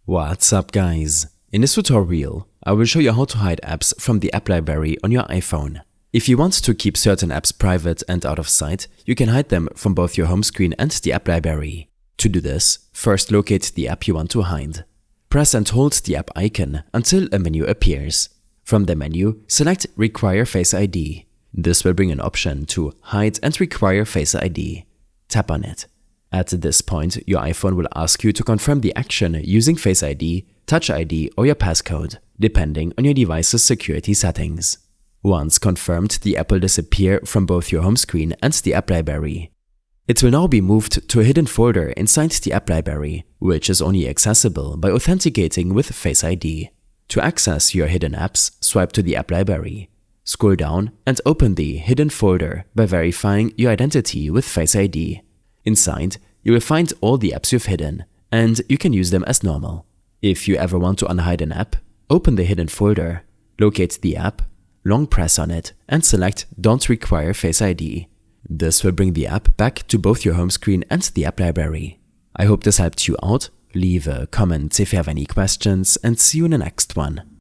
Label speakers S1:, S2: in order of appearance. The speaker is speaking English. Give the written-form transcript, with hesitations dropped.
S1: What's up guys? In this tutorial, I will show you how to hide apps from the app library on your iPhone. If you want to keep certain apps private and out of sight, you can hide them from both your home screen and the app library. To do this, first locate the app you want to hide. Press and hold the app icon until a menu appears. From the menu, select Require Face ID. This will bring an option to Hide and Require Face ID. Tap on it. At this point, your iPhone will ask you to confirm the action using Face ID, Touch ID or your passcode, depending on your device's security settings. Once confirmed, the app will disappear from both your home screen and the app library. It will now be moved to a hidden folder inside the app library, which is only accessible by authenticating with Face ID. To access your hidden apps, swipe to the app library. Scroll down and open the hidden folder by verifying your identity with Face ID. Inside, you will find all the apps you've hidden, and you can use them as normal. If you ever want to unhide an app, open the hidden folder, locate the app, long press on it, and select Don't Require Face ID. This will bring the app back to both your home screen and the app library. I hope this helped you out. Leave a comment if you have any questions, and see you in the next one.